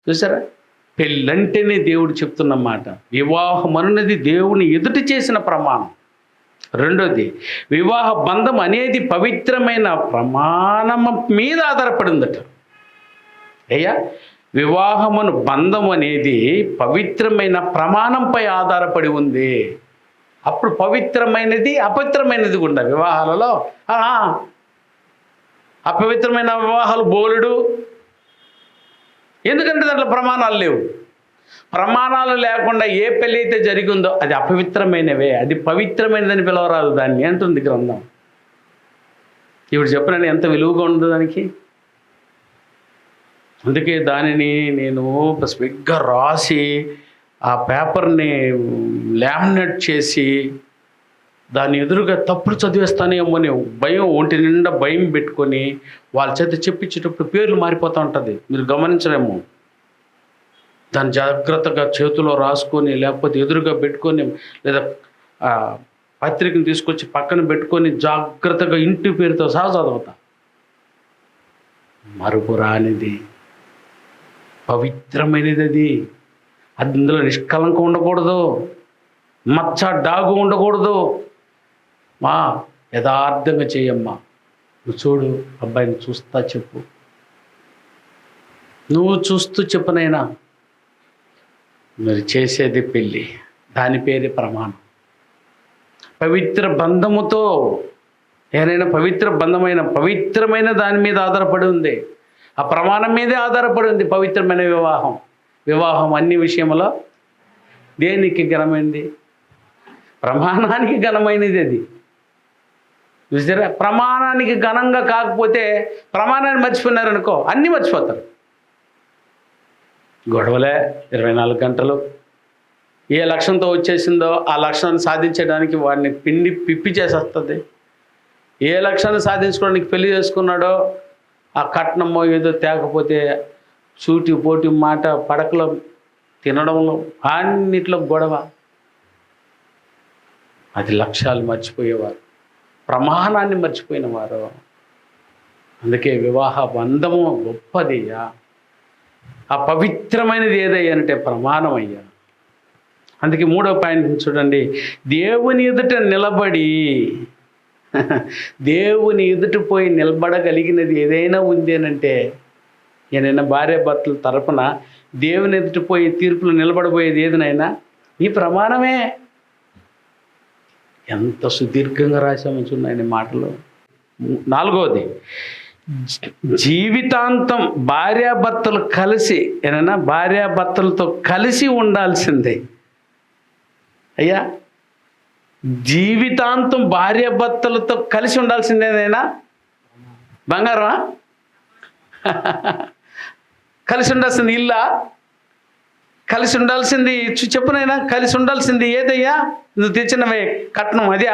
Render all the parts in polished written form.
చూసారా? పెళ్ళంటేనే దేవుడు చెప్తున్న మాట. వివాహం అన్నది దేవుని ఎదుట చేసిన ప్రమాణం. రెండోది, వివాహ బంధం అనేది పవిత్రమైన ప్రమాణం మీద ఆధారపడి ఉందట. అయ్యా, వివాహమును బంధం అనేది పవిత్రమైన ప్రమాణంపై ఆధారపడి ఉంది. అప్పుడు పవిత్రమైనది అపవిత్రమైనది కూడా వివాహాలలో. అపవిత్రమైన వివాహాలు బోలుడు. ఎందుకంటే దాంట్లో ప్రమాణాలు లేవు. ప్రమాణాలు లేకుండా ఏ పెళ్ళి అయితే జరిగిందో అది అపవిత్రమైనవే, అది పవిత్రమైనదని పిలవరాదు దాన్ని అంటుంది గ్రంథం. ఇప్పుడు చెప్పిన ఎంత విలువగా ఉండదు దానికి. అందుకే దానిని నేను స్పెగ్గా రాసి ఆ పేపర్ని లామినేట్ చేసి దాని ఎదురుగా తప్పుడు చదివేస్తానేమో అని భయం, ఒంటి నిండా భయం పెట్టుకొని వాళ్ళ చేత చెప్పించేటప్పుడు పేర్లు మారిపోతూ ఉంటుంది. మీరు గమనించలేము. దాన్ని జాగ్రత్తగా చేతిలో రాసుకొని, లేకపోతే ఎదురుగా పెట్టుకొని, లేదా పత్రికను తీసుకొచ్చి పక్కన పెట్టుకొని జాగ్రత్తగా ఇంటి పేరుతో సహా చదువుతా. మరుపు రానిది, పవిత్రమైనది అది. అందులో నిష్కలంకం ఉండకూడదు, మచ్చ డాగు ఉండకూడదు. మా యథార్థంగా చేయమ్మా. నువ్వు చూడు, అబ్బాయిని చూస్తా చెప్పు, నువ్వు చూస్తూ చెప్పనైనా మీరు చేసేది పెళ్ళి, దాని పేరే ప్రమాణం. పవిత్ర బంధముతో ఏదైనా పవిత్ర పవిత్రమైన దాని మీద ఆధారపడి ఉంది. ఆ ప్రమాణం మీదే ఆధారపడి ఉంది పవిత్రమైన వివాహం. వివాహం అన్ని విషయంలో దేనికి ఘనమైనది? ప్రమాణానికి ఘనమైనది అది. చూసారా? ప్రమాణానికి ఘనంగా కాకపోతే, ప్రమాణాన్ని మర్చిపోయినారనుకో అన్నీ మర్చిపోతారు. గొడవలే 24 గంటలు. ఏ లక్ష్యంతో వచ్చేసిందో ఆ లక్ష్యాన్ని సాధించడానికి వాడిని పిప్పి చేసేస్తుంది. ఏ లక్ష్యాన్ని సాధించుకోవడానికి పెళ్లి చేసుకున్నాడో ఆ కట్నమో ఏదో తేకపోతే సూటి పోటీ మాట, పడకలో తినడంలో అన్నిట్లో గొడవ. అది లక్ష్యాలు మర్చిపోయేవారు, ప్రమాణాన్ని మర్చిపోయిన వారు. అందుకే వివాహ బంధము గొప్పదయ్యా. ఆ పవిత్రమైనది ఏదయ్యా అంటే ప్రమాణం అయ్యా. అందుకే 3వ పాయింట్ చూడండి. దేవుని ఎదుట నిలబడి, దేవుని ఎదుట పోయి నిలబడగలిగినది ఏదైనా ఉంది అనంటే, ఏదైనా భార్యాభర్తల తరపున దేవుని ఎదుట పోయి తీర్పులు నిలబడబోయేది ఏదైనా ఈ ప్రమాణమే. ఎంత సుదీర్ఘంగా రాశామని మాటలు. 4వది, జీవితాంతం భార్యాభర్తలు కలిసి, ఏదైనా భార్యాభర్తలతో కలిసి ఉండాల్సిందే అయ్యా. జీవితాంతం భార్యాభర్తలతో కలిసి ఉండాల్సిందేనైనా బంగారమా? కలిసి ఉండాల్సింది ఇల్లా? కలిసి ఉండాల్సింది చెప్పునైనా కలిసి ఉండాల్సింది ఏదయ్యా? నువ్వు తెచ్చినవే కట్నం అదే?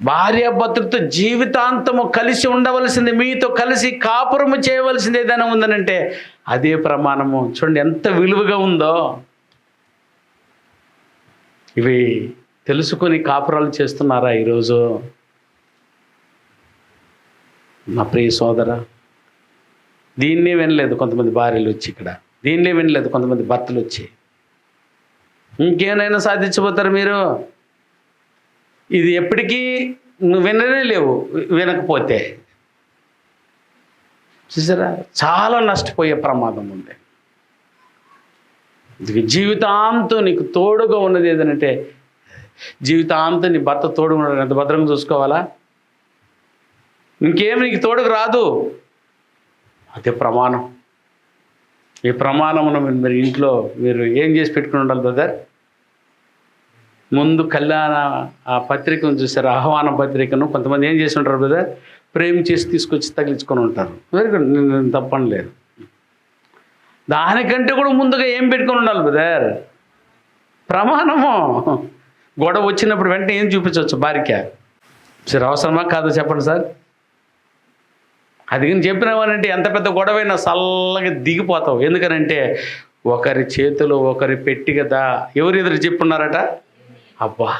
భార్యాభర్తలతో జీవితాంతము కలిసి ఉండవలసింది, మీతో కలిసి కాపురము చేయవలసింది ఏదైనా ఉందనంటే అదే ప్రమాణము. చూడండి ఎంత విలువగా ఉందో. ఇవి తెలుసుకొని కాపురాలు చేస్తున్నారా ఈరోజు? నా ప్రియ సోదరా, దీన్నే వినలేదు కొంతమంది భార్యలు వచ్చి, ఇక్కడ దీన్నే వినలేదు కొంతమంది భర్తలు వచ్చి. ఇంకేమైనా సాధించబోతారు మీరు? ఇది ఎప్పటికీ నువ్వు విననే లేవు. వినకపోతే చూసారా, చాలా నష్టపోయే ప్రమాదం ఉంది. జీవితాంతం నీకు తోడుగా ఉన్నది ఏదనంటే, జీవితాంతం నీ భర్త తోడు ఉండడం ఎంత భద్రంగా చూసుకోవాలా? ఇంకేం నీకు తోడుకు రాదు. అదే ప్రమాణం. ఈ ప్రమాణమును మీరు ఇంట్లో మీరు ఏం చేసి పెట్టుకుని ఉండాలి బ్రదర్? ముందు కళ్యాణ ఆ పత్రికను చూసారు, ఆహ్వాన పత్రికను కొంతమంది ఏం చేసి ఉంటారు బ్రదర్? ప్రేమ చేసి తీసుకొచ్చి తగిలించుకొని ఉంటారు. వెరీ గుడ్, నేను తప్పని లేదు. దానికంటే కూడా ముందుగా ఏం పెట్టుకొని ఉండాలి బ్రదర్? ప్రమాణము. గొడవ వచ్చినప్పుడు వెంటనే ఏం చూపించవచ్చు భార్యకి? సార్ అవసరమా కాదో చెప్పండి సార్. అది కానీ చెప్పినామనంటే ఎంత పెద్ద గొడవైనా చల్లగా దిగిపోతావు. ఎందుకనంటే ఒకరి చేతులు ఒకరి పెట్టి కదా. ఎవరు ఎదురు చెప్పున్నారట? అబ్బా,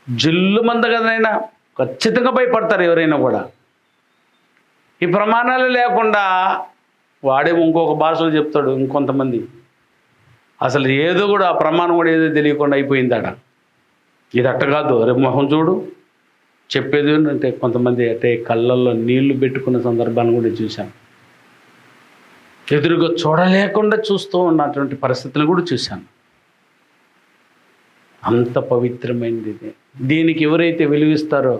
జుల్లు మంద కదనైనా ఖచ్చితంగా భయపడతారు ఎవరైనా కూడా. ఈ ప్రమాణాలు లేకుండా వాడేమో ఇంకొక భాషలో చెప్తాడు. ఇంకొంతమంది అసలు ఏదో కూడా ఆ ప్రమాణం కూడా ఏదో తెలియకుండా అయిపోయిందాడ. ఇది అట్ట కాదు, రేపు మొహం చూడు చెప్పేది అంటే కొంతమంది అంటే కళ్ళల్లో నీళ్లు పెట్టుకున్న సందర్భాన్ని కూడా చూశాను. ఎదురుగా చూడలేకుండా చూస్తూ ఉన్నటువంటి పరిస్థితులు కూడా చూశాను. అంత పవిత్రమైనది ఇది. దీనికి ఎవరైతే విలువిస్తారో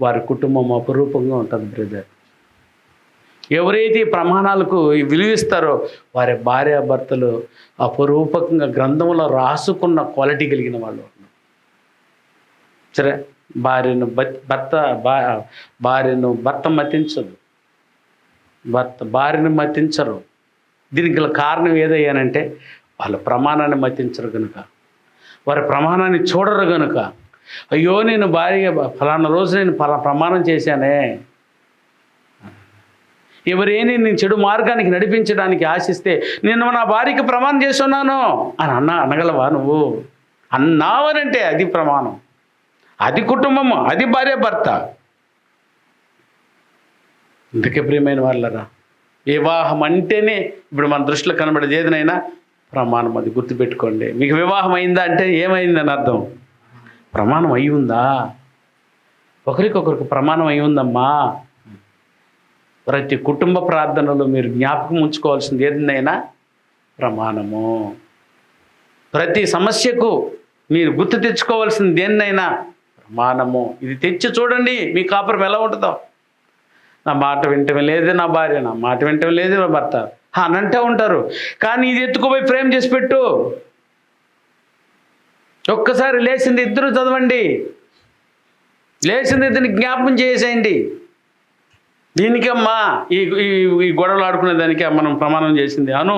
వారి కుటుంబం అపురూపంగా ఉంటుంది బ్రదర్. ఎవరైతే ఈ ప్రమాణాలకు విలువిస్తారో వారి భార్యాభర్తలు అపురూపకంగా గ్రంథంలో రాసుకున్న క్వాలిటీ కలిగిన వాళ్ళు. సరే, భార్యను భర్త మతించదు, భార్యను మతించరు. దీనికి గల కారణం ఏదయ్యానంటే వాళ్ళ ప్రమాణాన్ని మతించరు కనుక, వారి ప్రమాణాన్ని చూడరు కనుక. అయ్యో నేను భార్య ఫలానా రోజు నేను ప్రమాణం చేశానే, ఎవరేని నేను చెడు మార్గానికి నడిపించడానికి ఆశిస్తే నేను నా భార్యకి ప్రమాణం చేస్తున్నాను అని అనగలవా నువ్వు? అన్నావనంటే అది ప్రమాణం, అది కుటుంబము, అది భార్య భర్త. అందుకే ప్రియమైన వాళ్ళరా, వివాహం అంటేనే ఇప్పుడు మన దృష్టిలో కనబడేది ఏదైనా ప్రమాణం. అది గుర్తుపెట్టుకోండి. మీకు వివాహం అయిందా అంటే ఏమైందని అర్థం? ప్రమాణం అయి ఉందా? ఒకరికొకరికి ప్రమాణం అయి ఉందమ్మా. ప్రతి కుటుంబ ప్రార్థనలో మీరు జ్ఞాపకం ఉంచుకోవాల్సింది ఏదైనా ప్రమాణము. ప్రతి సమస్యకు మీరు గుర్తు తెచ్చుకోవాల్సింది దేన్నైనా ప్రమాణము. ఇది తెచ్చి చూడండి మీ కాపురం ఎలా ఉంటుందో. నా మాట వింటమే లేదు నా భార్య, నా మాట వింటమే లేదు నా భర్త అని అంటూ ఉంటారు. కానీ ఇది ఎత్తుకుపోయి ఫ్రేమ్ చేసి పెట్టు. ఒక్కసారి లేచింది ఇద్దరు చదవండి, లేచింది ఇద్దరిని జ్ఞాపకం చేసేయండి. దీనికమ్మా ఈ గొడవలు ఆడుకునే దానికి మనం ప్రమాణం చేసింది అను